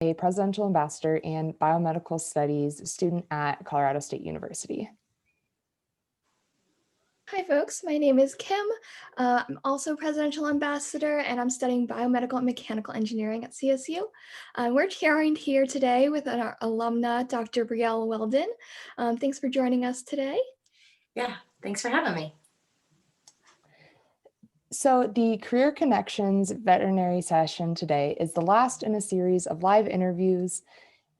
a presidential ambassador and biomedical studies student at Colorado State University. Hi folks, my name is Kim. I'm also presidential ambassador and I'm studying biomedical and mechanical engineering at CSU. We're joined here today with our alumna, Dr. Brielle Weldon. Thanks for joining us today. Yeah, thanks for having me. So the Career Connections veterinary session today is the last in a series of live interviews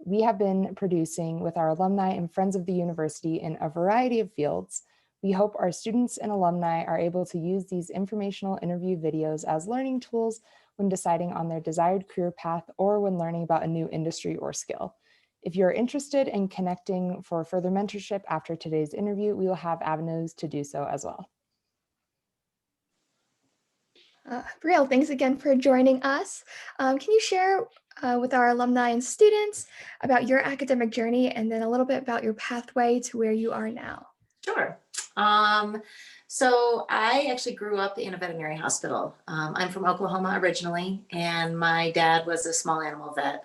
we have been producing with our alumni and friends of the university in a variety of fields. We hope our students and alumni are able to use these informational interview videos as learning tools when deciding on their desired career path or when learning about a new industry or skill. If you're interested in connecting for further mentorship after today's interview, we will have avenues to do so as well. Brielle, thanks again for joining us. Can you share with our alumni and students about your academic journey and then a little bit about your pathway to where you are now? Sure. So I actually grew up in a veterinary hospital. I'm from Oklahoma originally, and my dad was a small animal vet.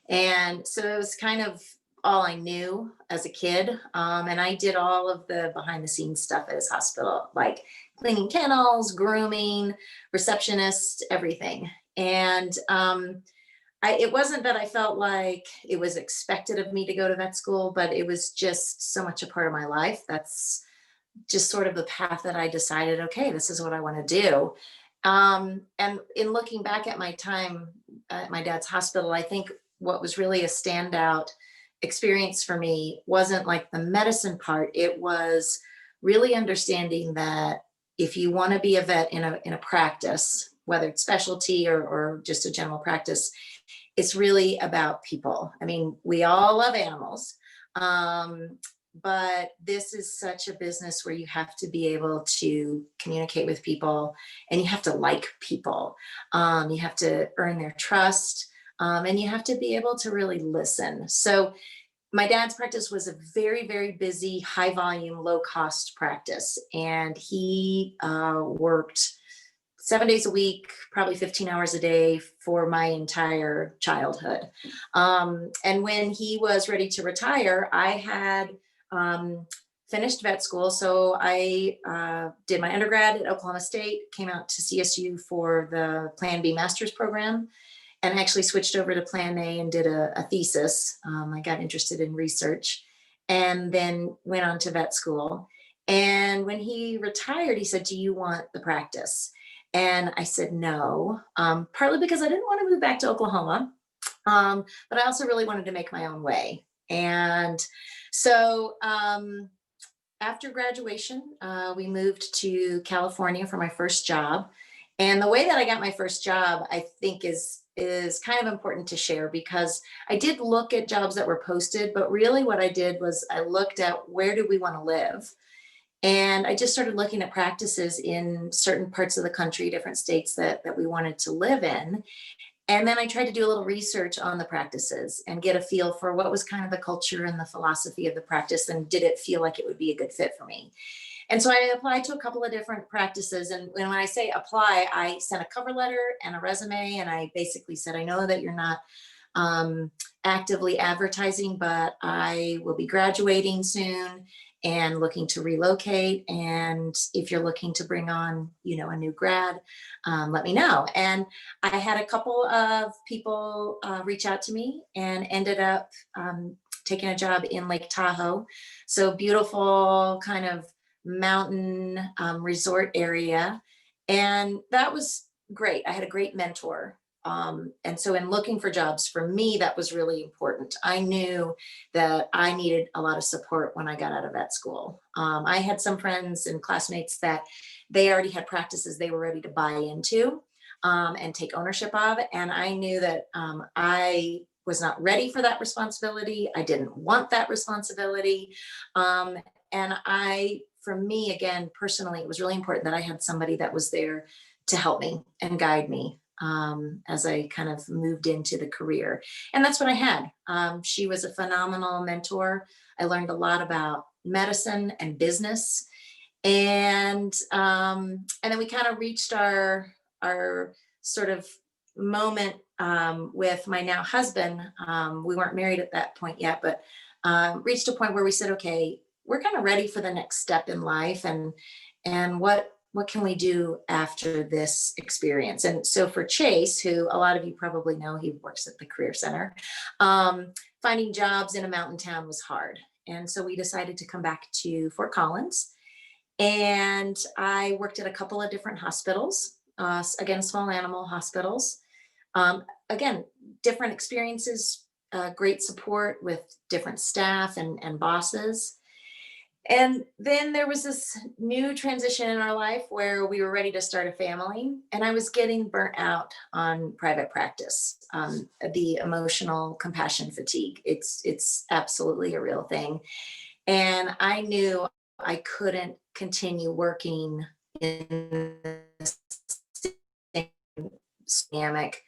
And so it was kind of all I knew as a kid. And I did all of the behind the scenes stuff at his hospital, like cleaning kennels, grooming, receptionist, everything. And it wasn't that I felt like it was expected of me to go to vet school, but it was just so much a part of my life. That's just sort of the path that I decided, okay, this is what I want to do. And in looking back at my time at my dad's hospital, I think what was really a standout experience for me wasn't like the medicine part. It was really understanding that if you want to be a vet in a practice, whether it's specialty or just a general practice, it's really about people. I mean, we all love animals, but this is such a business where you have to be able to communicate with people and you have to like people. You have to earn their trust, and you have to be able to really listen. So my dad's practice was a very, very busy, high volume, low cost practice. And he worked 7 days a week, probably 15 hours a day for my entire childhood. And when he was ready to retire, I had finished vet school. So I did my undergrad at Oklahoma State, came out to CSU for the Plan B master's program, and actually switched over to Plan A and did a thesis. I got interested in research and then went on to vet school. And when he retired, he said, "Do you want the practice?" And I said no, partly because I didn't want to move back to Oklahoma, but I also really wanted to make my own way. And so after graduation, we moved to California for my first job. And the way that I got my first job, I think is kind of important to share, because I did look at jobs that were posted, but really what I did was I looked at where do we want to live? And I just started looking at practices in certain parts of the country, different states that we wanted to live in. And then I tried to do a little research on the practices and get a feel for what was kind of the culture and the philosophy of the practice, and did it feel like it would be a good fit for me. And so I applied to a couple of different practices. And when I say apply, I sent a cover letter and a resume. And I basically said, I know that you're not actively advertising, but I will be graduating soon and looking to relocate. And if you're looking to bring on, a new grad, let me know. And I had a couple of people reach out to me and ended up taking a job in Lake Tahoe. So beautiful kind of mountain resort area. And that was great. I had a great mentor. And so in looking for jobs, for me, that was really important. I knew that I needed a lot of support when I got out of vet school. I had some friends and classmates that they already had practices they were ready to buy into and take ownership of. And I knew that I was not ready for that responsibility. I didn't want that responsibility. For me, again, personally, it was really important that I had somebody that was there to help me and guide me as I kind of moved into the career. And that's what I had. She was a phenomenal mentor. I learned a lot about medicine and business. And then we kind of reached our sort of moment with my now husband, we weren't married at that point yet, but reached a point where we said, okay, we're kind of ready for the next step in life, and what can we do after this experience? And so for Chase, who a lot of you probably know, he works at the Career Center, finding jobs in a mountain town was hard. And so we decided to come back to Fort Collins. And I worked at a couple of different hospitals, again, small animal hospitals. Again, different experiences, great support with different staff and bosses. And then there was this new transition in our life where we were ready to start a family, and I was getting burnt out on private practice. The emotional compassion fatigue, it's absolutely a real thing. And I knew I couldn't continue working in this dynamic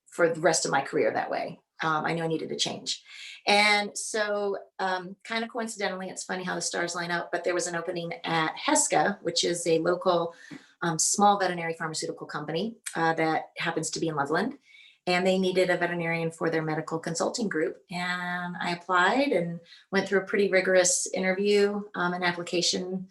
for the rest of my career that way. I knew I needed to change. And so kind of coincidentally, it's funny how the stars line up, but there was an opening at HESCA, which is a local small veterinary pharmaceutical company that happens to be in Loveland. And they needed a veterinarian for their medical consulting group. And I applied and went through a pretty rigorous interview and application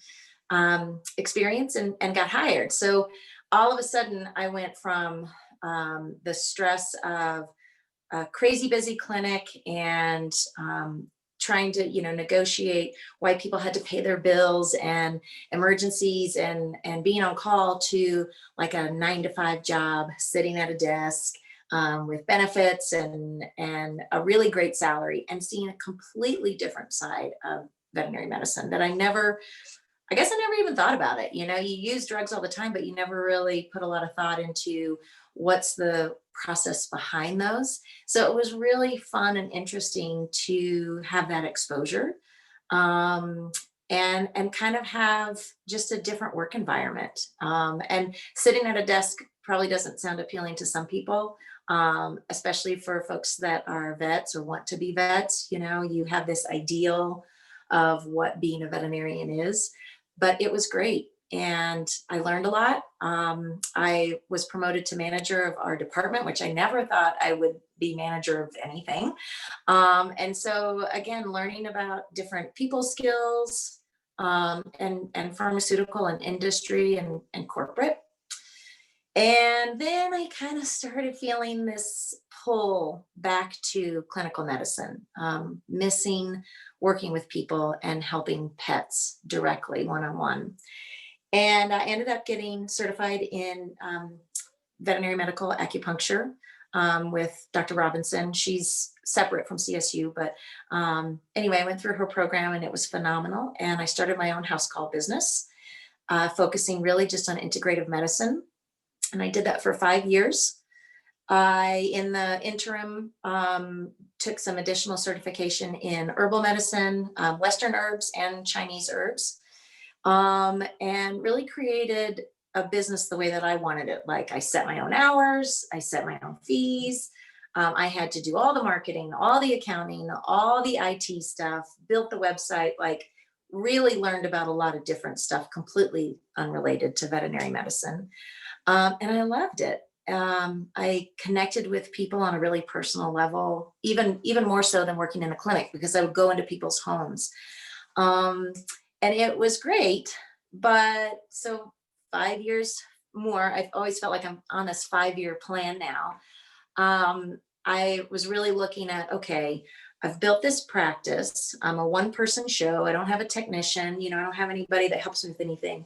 experience and got hired. So all of a sudden I went from the stress of a crazy busy clinic and trying to, negotiate why people had to pay their bills and emergencies and being on call to like a 9 to 5 job, sitting at a desk with benefits and a really great salary, and seeing a completely different side of veterinary medicine that I guess I never even thought about it. You use drugs all the time, but you never really put a lot of thought into what's the process behind those. So it was really fun and interesting to have that exposure and kind of have just a different work environment. And sitting at a desk probably doesn't sound appealing to some people, especially for folks that are vets or want to be vets. You have this ideal of what being a veterinarian is, but it was great. And I learned a lot. I was promoted to manager of our department, which I never thought I would be manager of anything. And so again, learning about different people skills and pharmaceutical and industry and corporate. And then I kind of started feeling this pull back to clinical medicine, missing working with people and helping pets directly one-on-one. And I ended up getting certified in veterinary medical acupuncture with Dr. Robinson. She's separate from CSU, but anyway, I went through her program and it was phenomenal. And I started my own house call business, focusing really just on integrative medicine. And I did that for 5 years. I, in the interim, took some additional certification in herbal medicine, Western herbs and Chinese herbs. And really created a business the way that I wanted it. Like I set my own hours, I set my own fees. I had to do all the marketing, all the accounting, all the IT stuff, built the website, like really learned about a lot of different stuff completely unrelated to veterinary medicine. And I loved it. I connected with people on a really personal level, even more so than working in a clinic, because I would go into people's homes. And it was great, but so 5 years more, I've always felt like I'm on this 5-year plan now. I was really looking at, okay, I've built this practice. I'm a one-person show. I don't have a technician, I don't have anybody that helps me with anything.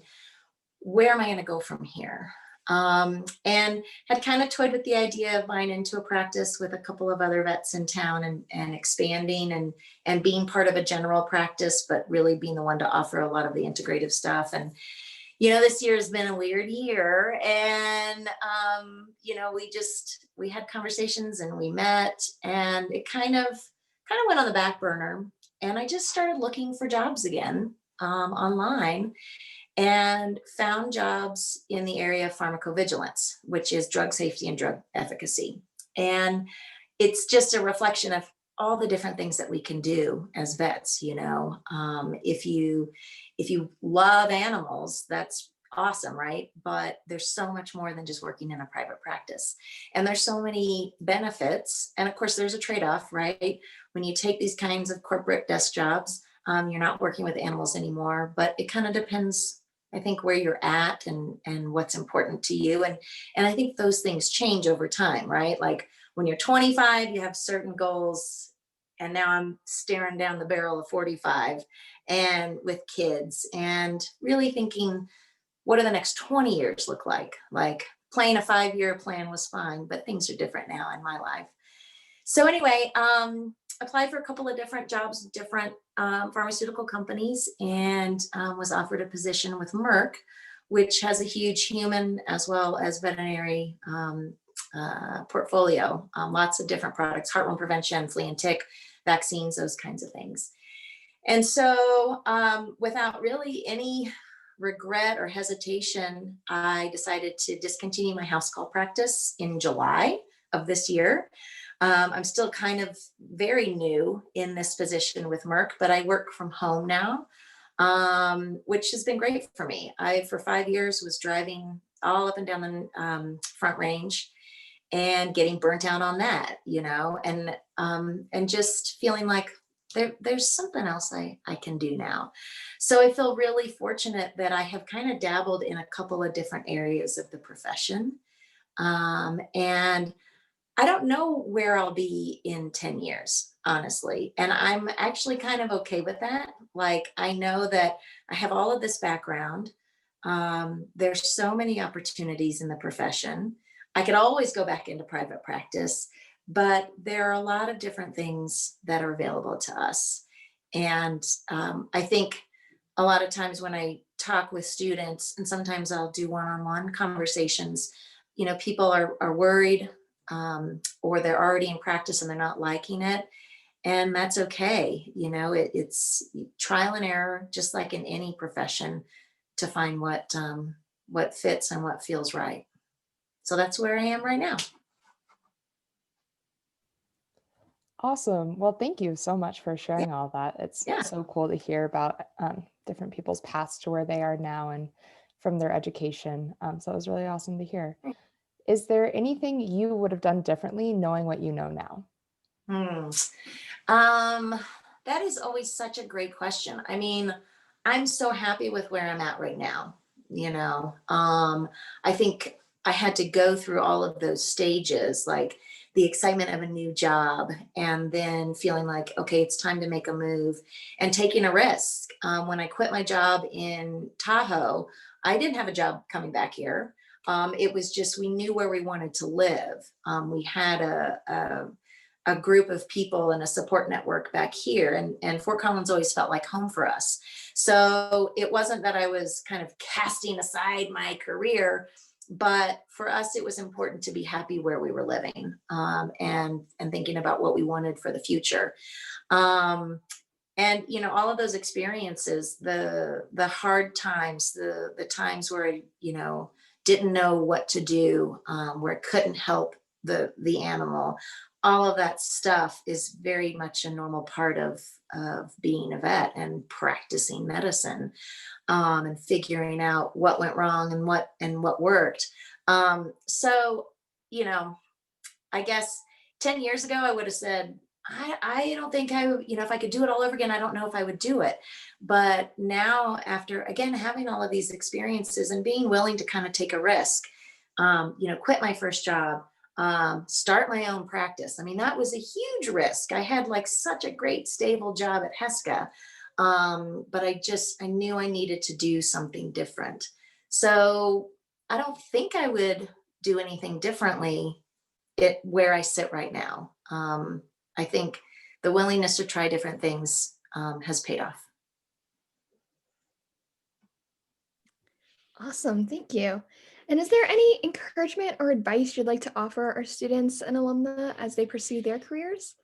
Where am I going to go from here? And had kind of toyed with the idea of buying into a practice with a couple of other vets in town and expanding and being part of a general practice, but really being the one to offer a lot of the integrative stuff. And, this year has been a weird year, and, we had conversations and we met, and it kind of went on the back burner. And I just started looking for jobs again, online, and found jobs in the area of pharmacovigilance, which is drug safety and drug efficacy. And it's just a reflection of all the different things that we can do as vets. If you love animals, that's awesome, right? But there's so much more than just working in a private practice. And there's so many benefits. And of course, there's a trade-off, right? When you take these kinds of corporate desk jobs, you're not working with animals anymore, but it kind of depends, I think, where you're at and what's important to you. And I think those things change over time, right? Like when you're 25, you have certain goals. And now I'm staring down the barrel of 45 and with kids and really thinking, what do the next 20 years look like? Like playing a 5-year plan was fine, but things are different now in my life. So anyway, applied for a couple of different jobs, different pharmaceutical companies, and was offered a position with Merck, which has a huge human as well as veterinary portfolio, lots of different products, heartworm prevention, flea and tick, vaccines, those kinds of things. And so without really any regret or hesitation, I decided to discontinue my house call practice in July of this year. I'm still kind of very new in this position with Merck, but I work from home now, which has been great for me. I, for 5 years, was driving all up and down the Front Range and getting burnt out on that, and just feeling like there's something else I can do now. So I feel really fortunate that I have kind of dabbled in a couple of different areas of the profession. And I don't know where I'll be in 10 years, honestly. And I'm actually kind of okay with that. Like, I know that I have all of this background. There's so many opportunities in the profession. I could always go back into private practice, but there are a lot of different things that are available to us. And I think a lot of times when I talk with students, and sometimes I'll do one-on-one conversations, people are worried, or they're already in practice and they're not liking it. And that's okay. It's trial and error, just like in any profession, to find what fits and what feels right. So that's where I am right now. Awesome. Well, thank you so much for sharing all that. It's Yeah. so cool to hear about different people's paths to where they are now and from their education. So it was really awesome to hear. Is there anything you would have done differently knowing what you know now? That is always such a great question. I mean, I'm so happy with where I'm at right now. I think I had to go through all of those stages, like the excitement of a new job, and then feeling like, okay, it's time to make a move and taking a risk. When I quit my job in Tahoe, I didn't have a job coming back here. It was just, we knew where we wanted to live. We had a group of people and a support network back here, and Fort Collins always felt like home for us. So it wasn't that I was kind of casting aside my career, but for us, it was important to be happy where we were living, and thinking about what we wanted for the future. And all of those experiences, the hard times, the times where I didn't know what to do, where I couldn't help the animal, all of that stuff is very much a normal part of being a vet and practicing medicine, and figuring out what went wrong and what worked. So I guess 10 years ago I would have said, I don't think if I could do it all over again, I don't know if I would do it. But now, after again having all of these experiences and being willing to kind of take a risk, quit my first job, start my own practice. I mean, that was a huge risk. I had like such a great stable job at Heska, but I knew I needed to do something different. So I don't think I would do anything differently where I sit right now. I think the willingness to try different things has paid off. Awesome, thank you. And is there any encouragement or advice you'd like to offer our students and alumni as they pursue their careers?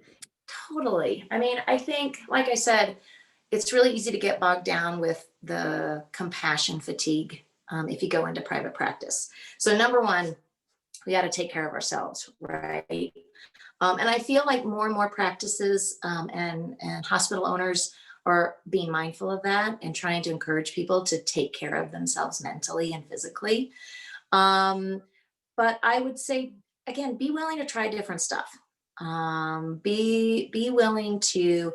Totally. I mean, I think, like I said, it's really easy to get bogged down with the compassion fatigue if you go into private practice. So number one, we got to take care of ourselves, right? And I feel like more and more practices and hospital owners or being mindful of that and trying to encourage people to take care of themselves mentally and physically. But I would say, again, be willing to try different stuff. Be willing to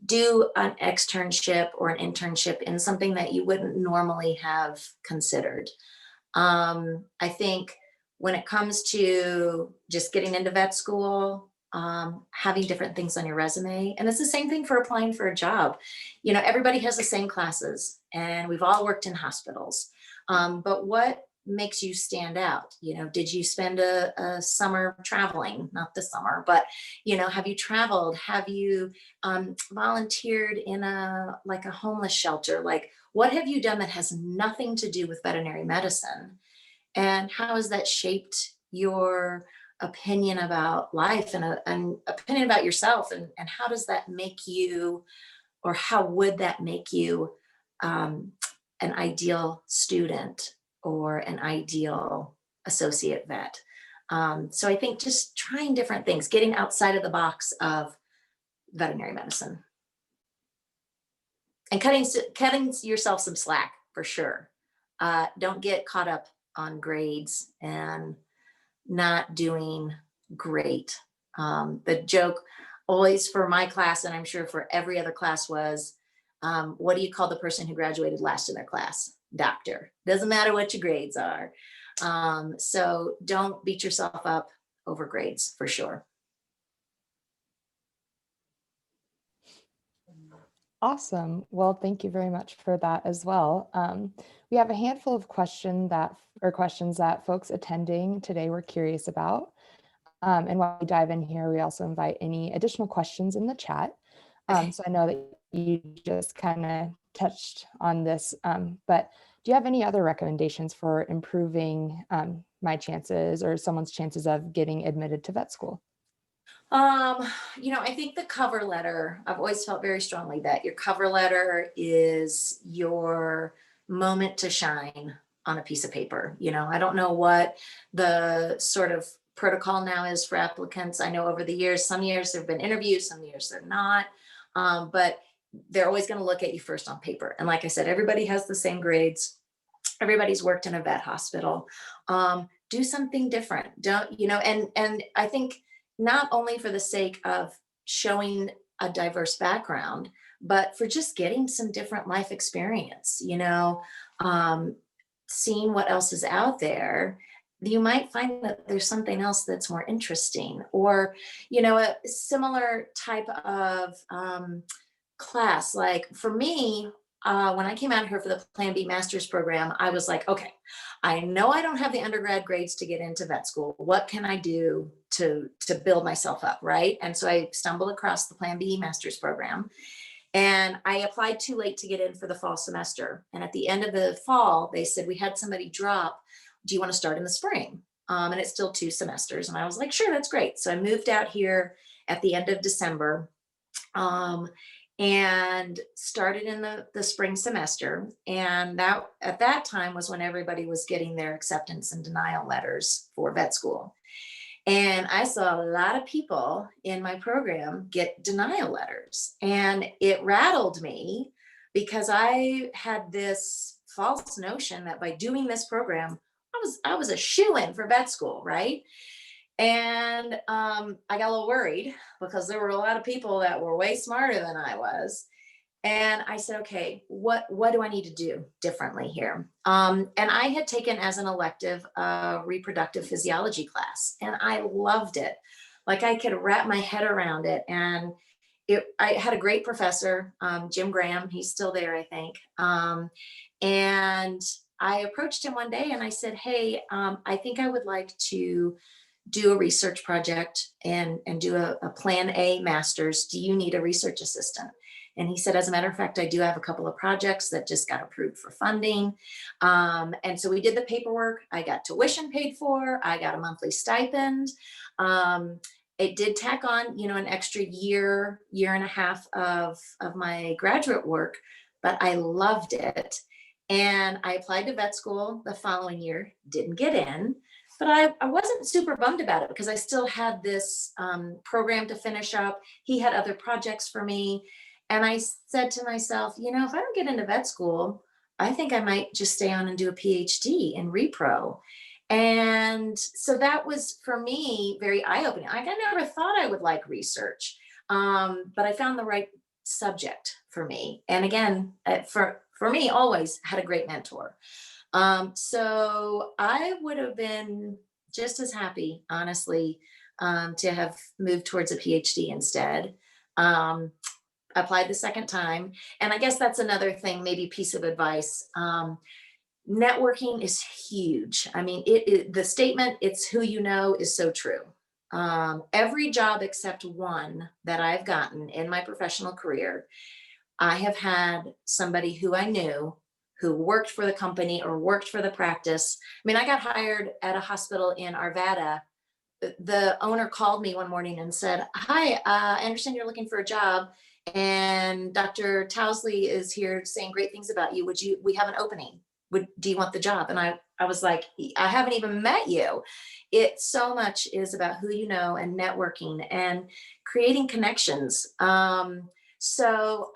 do an externship or an internship in something that you wouldn't normally have considered. I think when it comes to just getting into vet school, having different things on your resume, and it's the same thing for applying for a job. You know, everybody has the same classes, and we've all worked in hospitals. But what makes you stand out? You know, did you spend a summer traveling? Not this summer, but you know, have you traveled? Have you volunteered in a homeless shelter? Like, what have you done that has nothing to do with veterinary medicine? And how has that shaped your opinion about life and an opinion about yourself? And how does that make you, or how would that make you an ideal student or an ideal associate vet? So I think just trying different things, getting outside of the box of veterinary medicine, and cutting yourself some slack for sure. Don't get caught up on grades and not doing great. The joke always for my class, and I'm sure for every other class, was, what do you call the person who graduated last in their class? Doctor. Doesn't matter what your grades are. So don't beat yourself up over grades for sure. Awesome. Well, thank you very much for that as well. We have a handful of questions that folks attending today were curious about. And while we dive in here, we also invite any additional questions in the chat. So I know that you just kind of touched on this, but do you have any other recommendations for improving my chances or someone's chances of getting admitted to vet school? You know, I think the cover letter, I've always felt very strongly that your cover letter is your moment to shine on a piece of paper. You know, I don't know what the sort of protocol now is for applicants. I know over the years, some years there have been interviews, some years they're not. But they're always going to look at you first on paper. And like I said, everybody has the same grades. Everybody's worked in a vet hospital. Do something different. Don't, you know, and I think not only for the sake of showing a diverse background, but for just getting some different life experience, you know, seeing what else is out there. You might find that there's something else that's more interesting, or, you know, a similar type of class. Like for me, when I came out here for the Plan B master's program, I was like, okay, I know I don't have the undergrad grades to get into vet school. What can I do to build myself up, right? And so I stumbled across the Plan B master's program, and I applied too late to get in for the fall semester. And at the end of the fall, they said, we had somebody drop. Do you want to start in the spring? And it's still 2 semesters. And I was like, sure, that's great. So I moved out here at the end of December. And started in the spring semester. And that at that time was when everybody was getting their acceptance and denial letters for vet school. And I saw a lot of people in my program get denial letters. And it rattled me because I had this false notion that by doing this program, I was a shoo-in for vet school, right? And I got a little worried because there were a lot of people that were way smarter than I was. And I said, okay, what do I need to do differently here? And I had taken as an elective reproductive physiology class, and I loved it. Like I could wrap my head around it. And I had a great professor, Jim Graham. He's still there, I think. And I approached him one day and I said, hey, I think I would like to do a research project and do a Plan A master's. Do you need a research assistant? And he said, as a matter of fact, I do have a couple of projects that just got approved for funding. And so we did the paperwork. I got tuition paid for. I got a monthly stipend. It did tack on, you know, an extra year and a half of my graduate work, but I loved it. And I applied to vet school the following year, didn't get in. But I wasn't super bummed about it because I still had this program to finish up. He had other projects for me. And I said to myself, if I don't get into vet school, I think I might just stay on and do a PhD in repro. And so that was for me very eye-opening. Like, I never thought I would like research, but I found the right subject for me. And again, for me, always had a great mentor. So I would have been just as happy, honestly, to have moved towards a PhD instead. Um, Applied the second time. And I guess that's another thing, maybe piece of advice. Networking is huge. I mean, the statement, it's who you know, is so true. Every job except one that I've gotten in my professional career, I have had somebody who I knew who worked for the company or worked for the practice. I mean, I got hired at a hospital in Arvada. The owner called me one morning and said, "Hi, I understand you're looking for a job, and Dr. Towsley is here saying great things about you. We have an opening. Do you want the job?" And I was like, "I haven't even met you." It so much is about who you know and networking and creating connections. So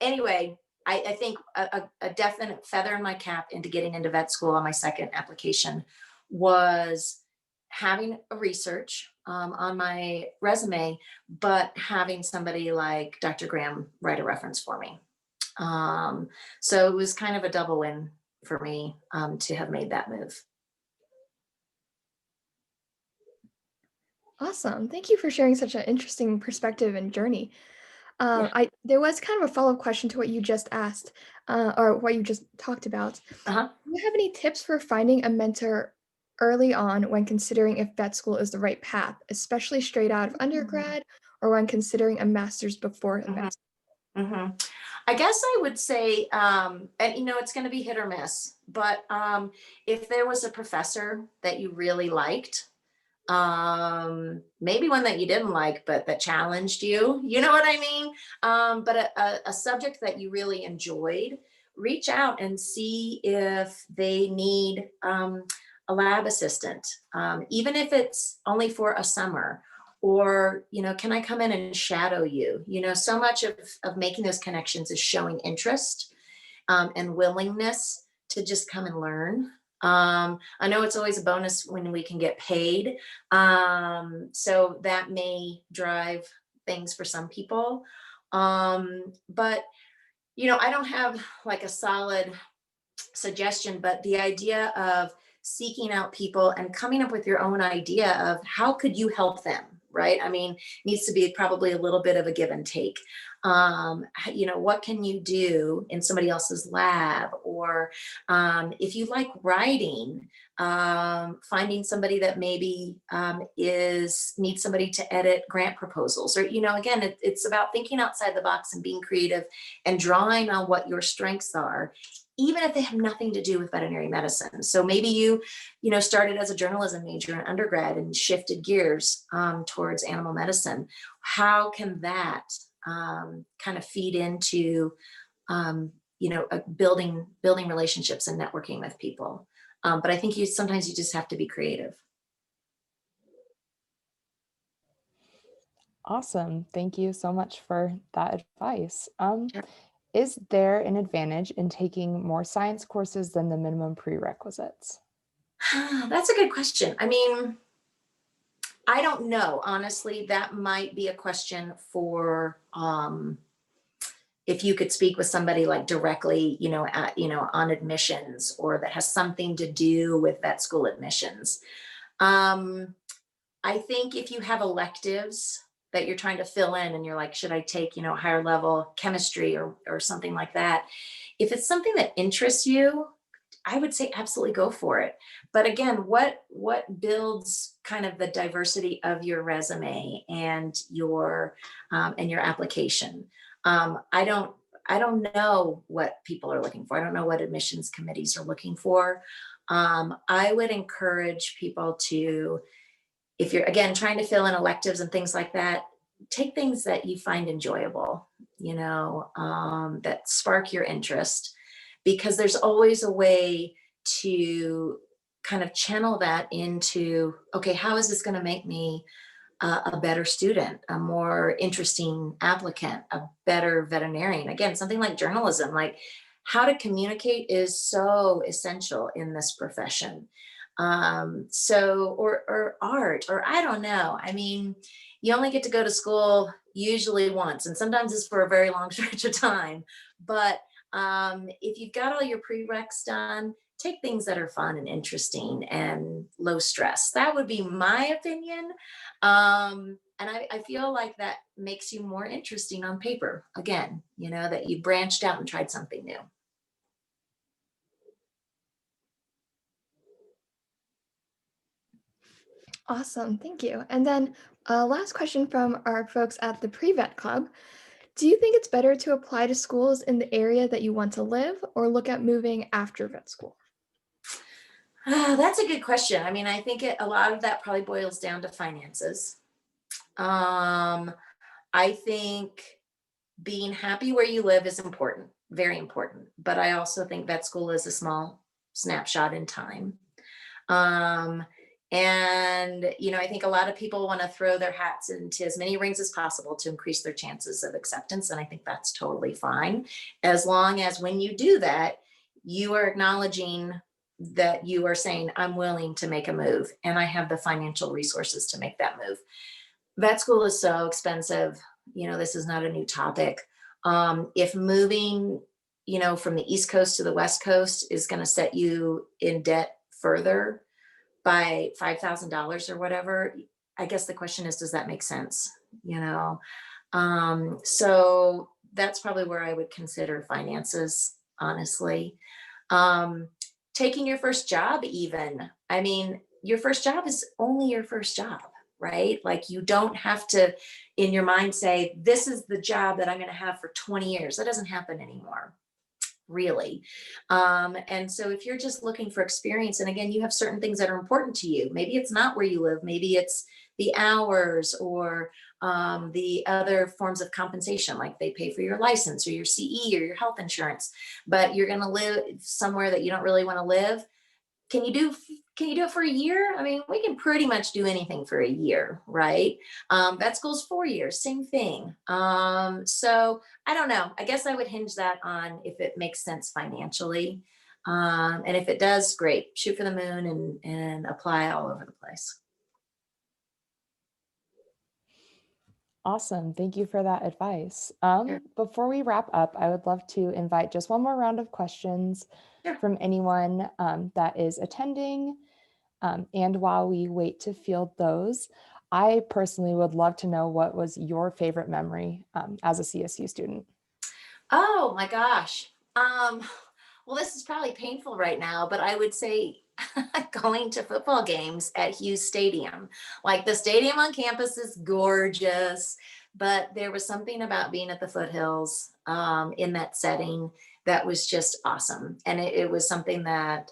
anyway, I think a definite feather in my cap into getting into vet school on my second application was having a research on my resume, but having somebody like Dr. Graham write a reference for me. So it was kind of a double win for me to have made that move. Awesome. Thank you for sharing such an interesting perspective and journey. Yeah. There was kind of a follow-up question to what you just asked, or what you just talked about. Uh-huh. Do you have any tips for finding a mentor early on when considering if vet school is the right path, especially straight out of undergrad or when considering a master's before vet school? Mm-hmm. I guess I would say, and it's going to be hit or miss, but if there was a professor that you really liked, maybe one that you didn't like, but that challenged you, you know what I mean? But a subject that you really enjoyed, reach out and see if they need a lab assistant, even if it's only for a summer. Or, can I come in and shadow you? So much of making those connections is showing interest and willingness to just come and learn. I know it's always a bonus when we can get paid. So that may drive things for some people. But, I don't have like a solid suggestion, but the idea of seeking out people and coming up with your own idea of how could you help them, right? I mean, needs to be probably a little bit of a give and take. What can you do in somebody else's lab? Or if you like writing, finding somebody that maybe needs somebody to edit grant proposals. Or, again, it's about thinking outside the box and being creative and drawing on what your strengths are, even if they have nothing to do with veterinary medicine. So maybe you started as a journalism major in undergrad and shifted gears towards animal medicine. How can that kind of feed into, building relationships and networking with people? But I think sometimes you just have to be creative. Awesome. Thank you so much for that advice. Sure. Is there an advantage in taking more science courses than the minimum prerequisites? That's a good question. I mean, I don't know. Honestly, that might be a question for if you could speak with somebody like directly, on admissions, or that has something to do with vet school admissions. I think if you have electives that you're trying to fill in and you're like, should I take, higher level chemistry or something like that? If it's something that interests you, I would say absolutely go for it. But again, what builds kind of the diversity of your resume and your application? I don't know what people are looking for. I don't know what admissions committees are looking for. I would encourage people to, if you're again trying to fill in electives and things like that, take things that you find enjoyable, that spark your interest, because there's always a way to kind of channel that into, okay, how is this going to make me a better student, a more interesting applicant, a better veterinarian. Again, something like journalism, like how to communicate is so essential in this profession. Or art, or I don't know. I mean, you only get to go to school usually once, and sometimes it's for a very long stretch of time. But if you've got all your prereqs done, take things that are fun and interesting and low stress. That would be my opinion. And I feel like that makes you more interesting on paper. Again, that you branched out and tried something new. Awesome, thank you. And then last question from our folks at the Pre-Vet Club. Do you think it's better to apply to schools in the area that you want to live or look at moving after vet school? That's a good question. I mean, I think a lot of that probably boils down to finances. Um, I think being happy where you live is important, very important. But I also think vet school is a small snapshot in time. Um, I think a lot of people want to throw their hats into as many rings as possible to increase their chances of acceptance. And I think that's totally fine. As long as when you do that, you are acknowledging that you are saying, I'm willing to make a move and I have the financial resources to make that move. Vet school is so expensive. This is not a new topic. If moving, from the East Coast to the West Coast is going to set you in debt further by $5,000 or whatever, I guess the question is, does that make sense? So that's probably where I would consider finances, honestly. Taking your first job, even. I mean, your first job is only your first job, right? Like you don't have to, in your mind, say, this is the job that I'm going to have for 20 years. That doesn't happen anymore, really. And so if you're just looking for experience, and again, you have certain things that are important to you, maybe it's not where you live, maybe it's the hours or the other forms of compensation, like they pay for your license or your CE or your health insurance, but you're going to live somewhere that you don't really want to live. Can you do it for a year? I mean, we can pretty much do anything for a year, right? Vet school's 4 years, same thing. So I don't know. I guess I would hinge that on if it makes sense financially. And if it does, great. Shoot for the moon and apply all over the place. Awesome. Thank you for that advice. Sure. Before we wrap up, I would love to invite just one more round of questions Sure. from anyone that is attending. And while we wait to field those, I personally would love to know what was your favorite memory as a CSU student. Oh my gosh. Well, this is probably painful right now, but I would say going to football games at Hughes Stadium. Like the stadium on campus is gorgeous, but there was something about being at the foothills in that setting that was just awesome. And it was something that,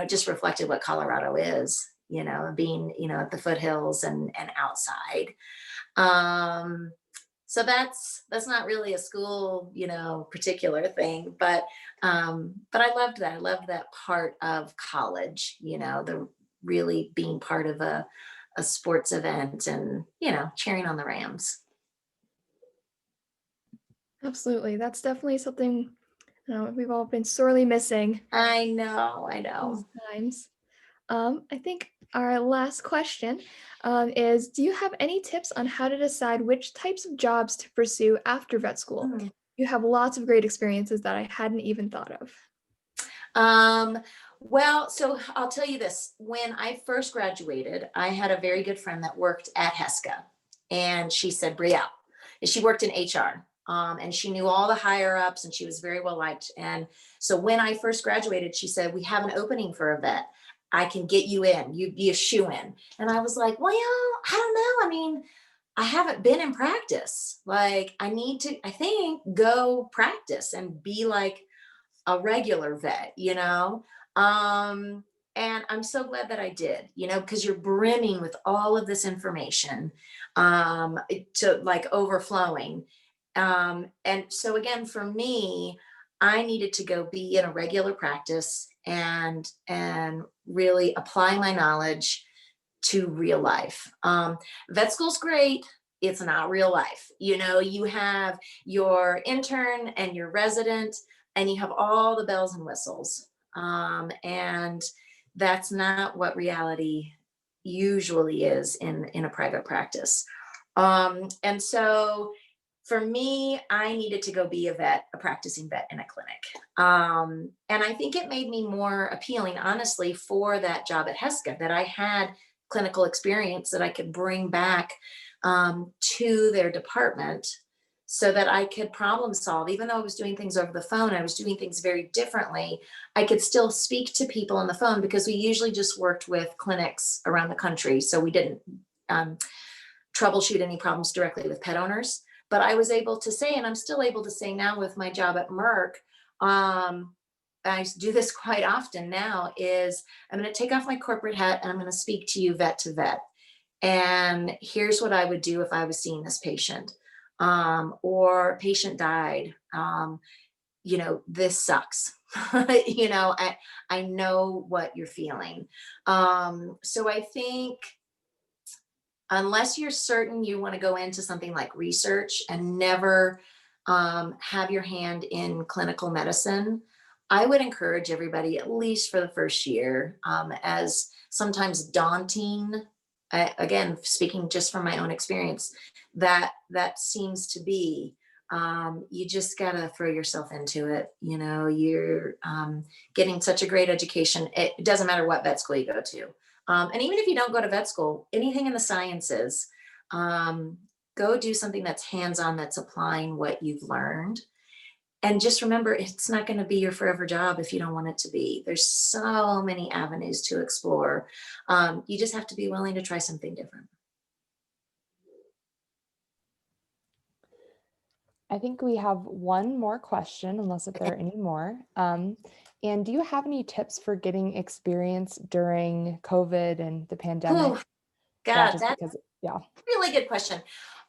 just reflected what Colorado is, being, at the foothills and outside. So that's not really a school, particular thing, but I loved that. I loved that part of college, the really being part of a sports event and, cheering on the Rams. Absolutely. That's definitely something we've all been sorely missing I know. these times. I think our last question is, do you have any tips on how to decide which types of jobs to pursue after vet school? Mhm. You have lots of great experiences that I hadn't even thought of. Well, so I'll tell you this. When I first graduated, I had a very good friend that worked at HESCA, and she said, Brielle, she worked in HR. And she knew all the higher ups and she was very well liked. And so when I first graduated, she said, we have an opening for a vet. I can get you in, you'd be a shoe-in. And I was like, well, I don't know. I mean, I haven't been in practice. Like I need to, I think, go practice and be like a regular vet, and I'm so glad that I did, because you're brimming with all of this information, to like overflowing. And so again, for me, I needed to go be in a regular practice and really apply my knowledge to real life. Vet school's great. It's not real life. You know, you have your intern and your resident, and you have all the bells and whistles. And that's not what reality usually is in a private practice. And so for me, I needed to go be a vet, a practicing vet in a clinic. And I think it made me more appealing, honestly, for that job at Heska, that I had clinical experience that I could bring back to their department so that I could problem solve. Even though I was doing things over the phone, I was doing things very differently. I could still speak to people on the phone because we usually just worked with clinics around the country. So we didn't troubleshoot any problems directly with pet owners. But I was able to say, and I'm still able to say now with my job at Merck, I do this quite often now, is I'm going to take off my corporate hat and I'm going to speak to you vet to vet. And here's what I would do if I was seeing this patient, or patient died. You know, this sucks. You know, I know what you're feeling. So I think unless you're certain you want to go into something like research and never have your hand in clinical medicine, I would encourage everybody, at least for the first year, as sometimes daunting, again, speaking just from my own experience, that seems to be, you just got to throw yourself into it. You know, you're getting such a great education. It doesn't matter what vet school you go to. And even if you don't go to vet school, anything in the sciences, go do something that's hands-on, that's applying what you've learned. And just remember, it's not going to be your forever job if you don't want it to be. There's so many avenues to explore. You just have to be willing to try something different. I think we have one more question, unless if there are any more. And do you have any tips for getting experience during COVID and the pandemic? Oh, God, just that's because, yeah. a really good question.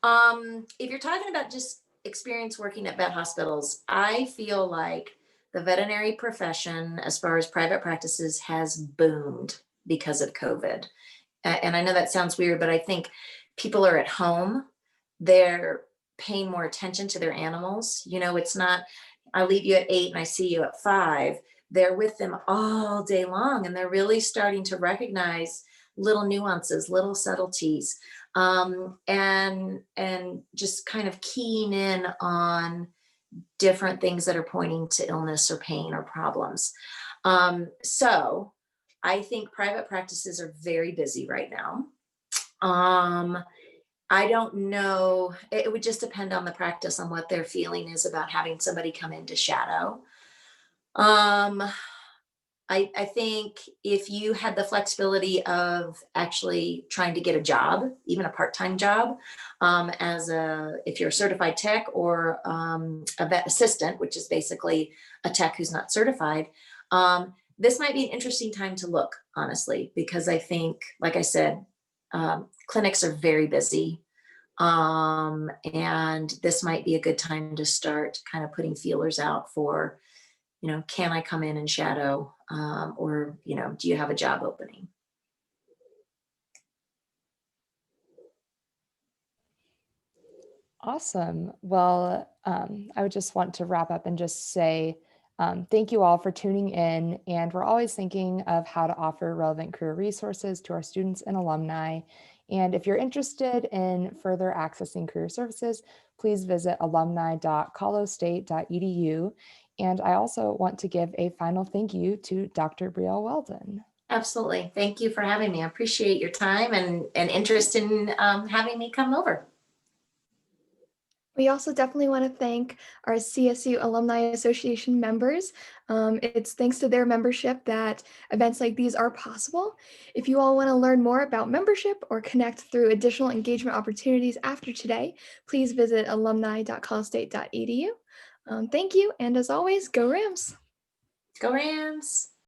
If you're talking about just experience working at vet hospitals, I feel like the veterinary profession, as far as private practices, has boomed because of COVID. And I know that sounds weird, but I think people are at home. They're paying more attention to their animals. You know, it's not, I leave you at 8 and I see you at 5. They're with them all day long, and they're really starting to recognize little nuances, little subtleties, and just kind of keying in on different things that are pointing to illness or pain or problems. So I think private practices are very busy right now. I don't know. It would just depend on the practice, on what their feeling is about having somebody come in to shadow. I think if you had the flexibility of actually trying to get a job, even a part-time job, if you're a certified tech or a vet assistant, which is basically a tech who's not certified, this might be an interesting time to look, honestly, because I think, like I said, clinics are very busy. And this might be a good time to start kind of putting feelers out for, you know, can I come in and shadow? Or, you know, do you have a job opening? Awesome. Well, I would just want to wrap up and just say thank you all for tuning in. And we're always thinking of how to offer relevant career resources to our students and alumni. And if you're interested in further accessing career services, please visit alumni.colostate.edu. And I also want to give a final thank you to Dr. Brielle Weldon. Absolutely. Thank you for having me. I appreciate your time and interest in having me come over. We also definitely want to thank our CSU Alumni Association members. It's thanks to their membership that events like these are possible. If you all want to learn more about membership or connect through additional engagement opportunities after today, please visit alumni.colostate.edu. Thank you, and as always, go Rams! Go Rams!